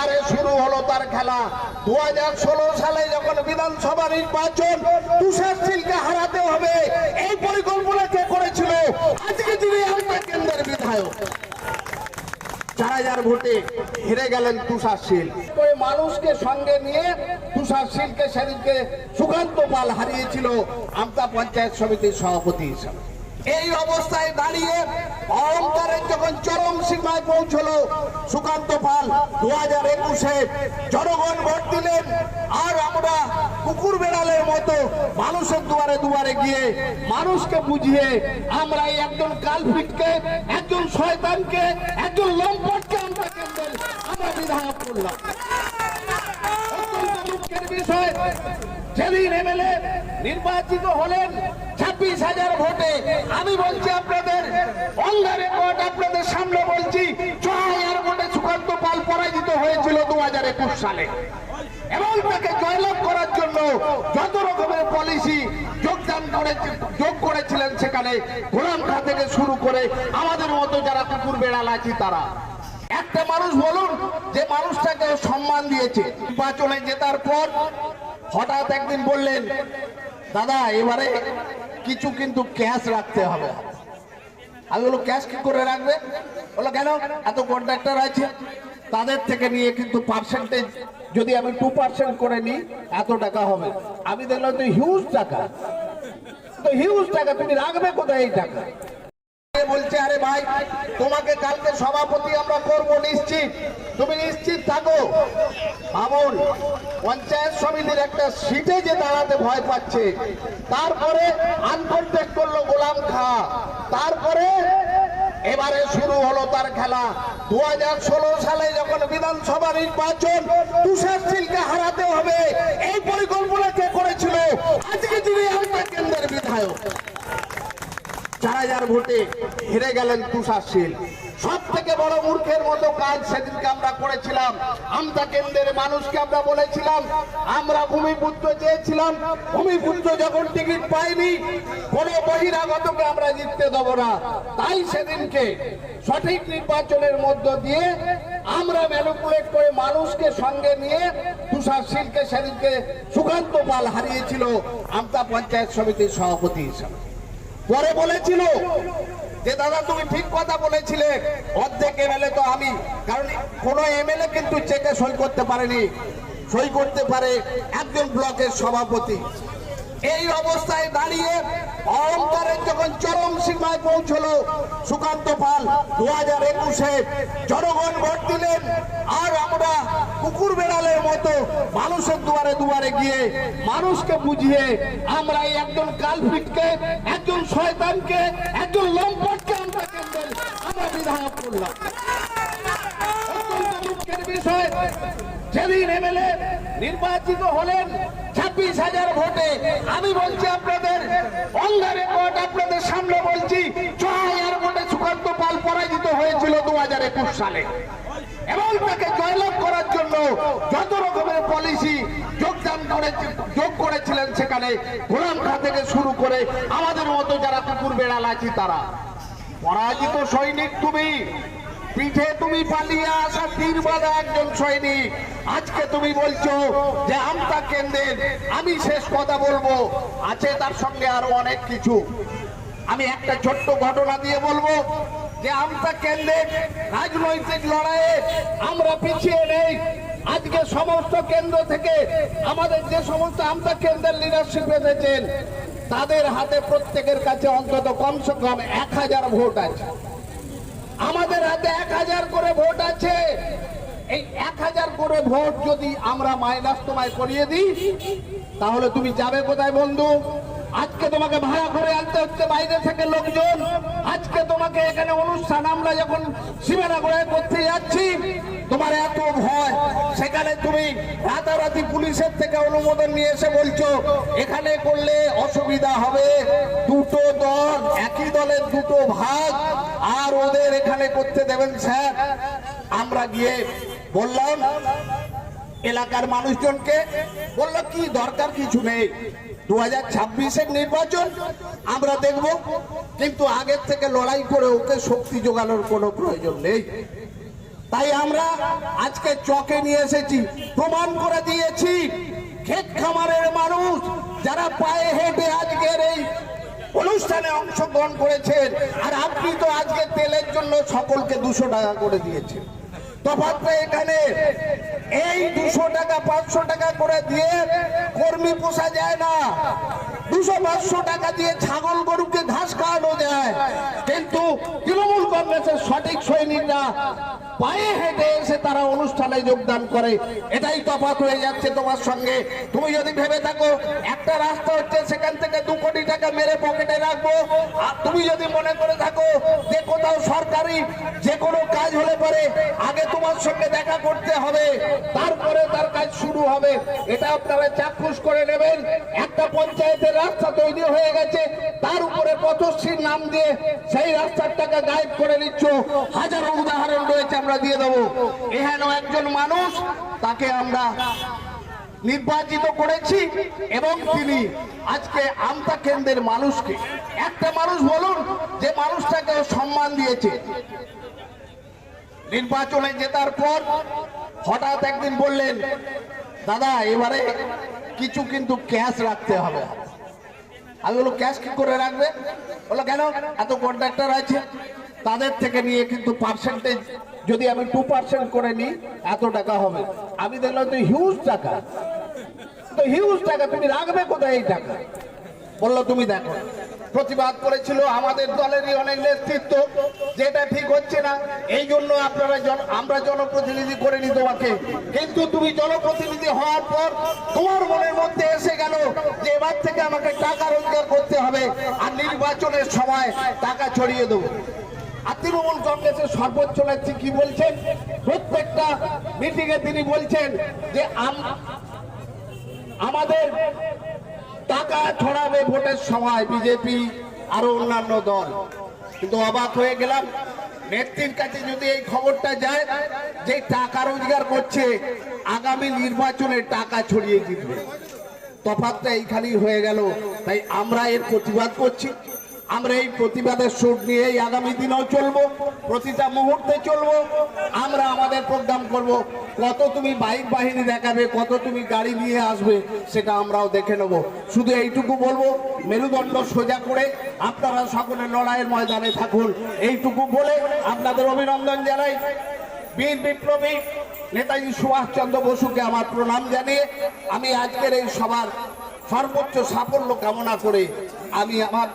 এবারে শুরু হলো তার খেলা। 2016 সালে যখন বিধানসভা নির্বাচন তুষার শীলকে হারাতে হবে, এই পরিকল্পনা কে করেছিল? আজকে তিনি আমতা কেন্দ্রের বিধায়ক। 4000 ভোটে হেরে গেলেন তুষার শীল। মানুষকে সঙ্গে নিয়ে তুষার শীলকে সেদিনকে সুকান্ত পাল হারিয়েছিল আমতা পঞ্চায়েত সমিতির সভাপতি হিসাবে। এই অবস্থায় দাঁড়িয়ে অহংকারের যখন চরম সীমায় পৌঁছলো সুকান্ত পাল 2021-এ জনগণ ভোট দিলেন, আর আমরা কুকুর বেড়ালের মতো মানুষের দুয়ারে দুয়ারে গিয়ে মানুষকে বুঝিয়ে আমরা এই একজন কালপিটকে, একজন শয়তানকে, একজন লম্পটকে আমরা কেন্দ্রের আমরা বিধায়ক করলাম। অত্যন্ত দুঃখের বিষয়, যেদিন এমএলএ নির্বাচিত হলেন 26,000 ভোটে, আমি বলছি আপনাদের অঙ্গারে ভোট আপনাদের সামনে বলছি 6,000 ভোটে সুকান্ত পাল পরাজিত হয়েছিল 2021 সালে। এবং তাকে জয়লাভ করার জন্য যত রকমের পলিসি যোগ করেছিলেন সেখানে গোলাম খা থেকে শুরু করে আমাদের মতো যারা কুকুর বেড়াল আছি তারা। একটা মানুষ বলুন যে মানুষটাকে সম্মান দিয়েছে। নির্বাচনে জেতার পর হঠাৎ একদিন বললেন, দাদা এবারে কিছু কিন্তু ক্যাশ রাখতে হবে। আমি বললো ক্যাশ কি করে রাখবে? বললো কেন, এত কন্ট্রাক্টর আছে তাদের থেকে নিয়ে কিন্তু পার্সেন্টেজ যদি আমি 2% করে নিই এত টাকা হবে। আমি দেখলাম তো হিউজ টাকা, তুমি রাখবে কোথায় এই টাকা? বলছে আরে ভাই তোমাকে কালকে সভাপতি আমরা করবো নিশ্চিত, তুমি নিশ্চিত থাকো। ভাবুন পঞ্চায়েত সমিতির একটা সিটে যে দাঁড়াতে ভয় পাচ্ছে, তারপরে আনকন্টেক্ট করলো গোলাম খা, তারপরে এবারে শুরু হলো তার খেলা। 2016 সালে যখন বিধানসভা নির্বাচন তুষার শীলকে হারাতে হবে, এই পরিকল্পনা কে করেছিল? আজকে তিনি আমতা কেন্দ্রের বিধায়ক। 4000 ভোটে হেরে গেলেন তুষার শীল। সব থেকে বড় মূর্খের মতো কাজ সেদিনকে আমরা করেছিলাম। আমতা কেন্দ্রের মানুষকে আমরা বলেছিলাম আমরা ভূমিপুত্র চেয়েছিলাম, ভূমিপুত্র যখন টিকিট পাইনি কোন বহিরাগতকে আমরা জিততে দেব না। তাই সেদিনকে সঠিক নির্বাচনের মধ্য দিয়ে আমরা ম্যানিপুলেট করে মানুষকে সঙ্গে নিয়ে তুষার শীলকে সেদিনকে সুকান্ত পাল হারিয়েছিল আমতা পঞ্চায়েত সমিতির সভাপতি হিসাবে। পরে বলেছিল যে দাদা তুমি ঠিক কথা বলেছিলে, অর্ধেক এমএলএ তো আমি, কারণ কোন এমএলএ কিন্তু চেকে সই করতে পারেনি, সই করতে পারে একজন ব্লকের সভাপতি। এই অবস্থায় দাঁড়িয়ে অহংকারের যখন চরম সীমায় পৌঁছলো সুকান্ত পাল 2021-এ জনগণ ভোট দিলেন, আর আমরা কুকুর বেড়ালের মতো মানুষের দুয়ারে দুয়ারে গিয়ে মানুষকে বুঝিয়ে আমরা এই একজন কালপিটকে, একজন শয়তানকে, একজন লম্পটকে আমরা কেন্দ্রের আমরা বিধায়ক করলাম। অত্যন্ত দুঃখের বিষয়, যেদিন এমএলএ নির্বাচিত হলেন 26,000 ভোটে, আমি বলছি আপনাদের অঙ্গারে ভোট আপনাদের সামনে বলছি 6,000 ভোটে সুকান্ত পাল পরাজিত হয়েছিল 2021 সালে। এবং তাকে জয়লাভ করার জন্য যত রকমের পলিসি যোগ করেছিলেন সেখানে গোলাম খা থেকে শুরু করে আমাদের মতো যারা কুকুর বেড়াল আছি তারা। পরাজিত সৈনিক তুমি, পিঠে তুমি পালিয়ে আসা তীর বাঁধা একজন সৈনিক। আজকে তুমি বলছো যে আমতা কেন্দ্রের, আমি শেষ কথা বলবো, আছে তার সঙ্গে আরো অনেক কিছু। আমি একটা ছোট্ট ঘটনা দিয়ে বলবো যে আমতা কেন্দ্রের রাজনৈতিক লড়াইয়ে আমরা পিছিয়ে নেই। আজকে সমস্ত কেন্দ্র থেকে আমাদের যে সমস্ত আমতা কেন্দ্রের লিডারশিপ এসেছেন তাদের হাতে প্রত্যেকের কাছে অন্তত কমসে কম 1000 ভোট আছে। আমাদের হাতে 1000 করে ভোট আছে। এই 1000 করে ভোট যদি আমরা মাইনাস তোমায় করিয়ে দিই তাহলে তুমি যাবে কোথায় বন্ধু? আজকে তোমাকে ভাড়া করে আনতে হচ্ছে বাইরে থেকে লোকজন। আজকে তোমাকে এখানে অনুষ্ঠান আমরা যখন সীমানাগড়ায় করতে যাচ্ছি তোমার এত ভয়, সেখানে তুমি রাতারাতি পুলিশের থেকে অনুমোদন নিয়ে এসে বলছো এখানে করলে অসুবিধা হবে, দুটো দল, একই দলের দুটো ভাগ, আর ওদের এখানে করতে দেবেন স্যার। আমরা গিয়ে বললাম এলাকার মানুষজনকে, বললো কি দরকার কিছু নেই, 2026-এর নির্বাচন আমরা দেখব, কিন্তু আগের থেকে লড়াই করে ওকে শক্তি যোগানোর কোনো প্রয়োজন নেই। তাই আমরা আজকে চকে নিয়ে এসেছি, প্রমাণ করে দিয়েছি ক্ষেত খামারের মানুষ যারা পায়ে হেঁটে আজকের এই অনুষ্ঠানে অংশগ্রহণ করেছেন। আর আপনি তো আজকে তেলের জন্য সকলকে 200 টাকা করে দিয়েছেন। তফাৎটা এখানে এই 200 টাকা 500 টাকা করে দিয়ে কর্মী পোষা যায় না। 200-500 টাকা দিয়ে ছাগল গরুকে ঘাস খাওয়ানো যায়, কিন্তু তৃণমূল কংগ্রেসের সঠিক সৈনিকরা পায়ে হেঁটে এসে তারা অনুষ্ঠানে যোগদান করে। এটাই তফাৎ হয়ে যাচ্ছে তোমার সঙ্গে। তুমি যদি ভেবে থাকো একটা রাস্তা হচ্ছে সেখান থেকে 2 কোটি টাকা মেরে পকেটে রাখবো, আর তুমি যদি মনে করে থাকো যে কোথাও সরকারি যে কোনো কাজ হলে পরে আগে তোমার সঙ্গে দেখা করতে হবে, তারপরে তার কাজ শুরু হবে, এটা আপনারা চাক্ষুষ করে নেবেন। একটা পঞ্চায়েতের রাস্তা তৈরি হয়ে গেছে, তার উপরে পথশ্রীর নাম দিয়ে সেই রাস্তার টাকা গায়েব করে নিচ্ছ। হাজারো উদাহরণ রয়েছে, আমরা দিয়ে দেবো। এখানে একজন মানুষ, তাকে আমরা নির্বাচিত করেছি এবং তিনি আজকে আমতা কেন্দ্রের মানুষকে, একটা মানুষ বলুন যে মানুষটাকে সম্মান দিয়েছে। নির্বাচনে জেতার পর হঠাৎ একদিন বললেন, দাদা এবারে কিছু কিন্তু ক্যাশ রাখতে হবে। আমি বললো ক্যাশ কি করে রাখবে? বললো কেন, এত কন্ট্রাক্টর আছে, তাদের থেকে নিয়ে কিন্তু পার্সেন্টেজ যদি আমি 2% করে নিই এত টাকা হবে। আমি দেখলাম তো হিউজ টাকা, তো হিউজ টাকা, তুমি রাখবে কোথায় এই টাকা? বললো তুমি দেখো। প্রতিবাদ করেছিল আমাদের দলেরই অনেক নেতৃত্ব, যেটা ঠিক হচ্ছে না, এই জন্য আপনারা আমরা জনপ্রতিনিধি করিনি তোমাকে। কিন্তু তুমি জনপ্রতিনিধি হওয়ার পর তোমার মনের মধ্যে এসে গেল যে এবার থেকে আমাকে টাকা রোজগার করতে হবে, আর নির্বাচনের সময় টাকা ছড়িয়ে দেবো। আর তৃণমূল কংগ্রেসের সর্বোচ্চ নেত্রী কি বলছেন? প্রত্যেকটা মিটিং এ তিনি বলছেন যে আমাদের টাকা ছড়াবে ভোটের সময় বিজেপি আরো অন্যান্য দল। কিন্তু অবাক হয়ে গেলাম, নেত্রীর কাছে যদি এই খবরটা যায় যে টাকা রোজগার করছে, আগামী নির্বাচনে টাকা ছড়িয়ে জিতবে। তফাৎটা এইখানেই হয়ে গেল। তাই আমরা এর প্রতিবাদ করছি। আমরা এই প্রতিবাদের সুর নিয়েই আগামী দিনেও চলবো, প্রতিটা মুহূর্তে চলবো। আমরা আমাদের প্রোগ্রাম করব। কত তুমি বাইক বাহিনী দেখাবে, কত তুমি গাড়ি নিয়ে আসবে, সেটা আমরাও দেখে নেব। শুধু এইটুকু বলবো, মেরুদণ্ড সোজা করে আপনারা সকলে লড়াইয়ের ময়দানে থাকুন, এইটুকু বলে আপনাদের অভিনন্দন জানাই। বীর বিপ্লবী নেতাজি সুভাষচন্দ্র বসুকে আমার প্রণাম জানিয়ে আমি আজকের এই সভার সর্বোচ্চ সাফল্য কামনা করে আমি আমার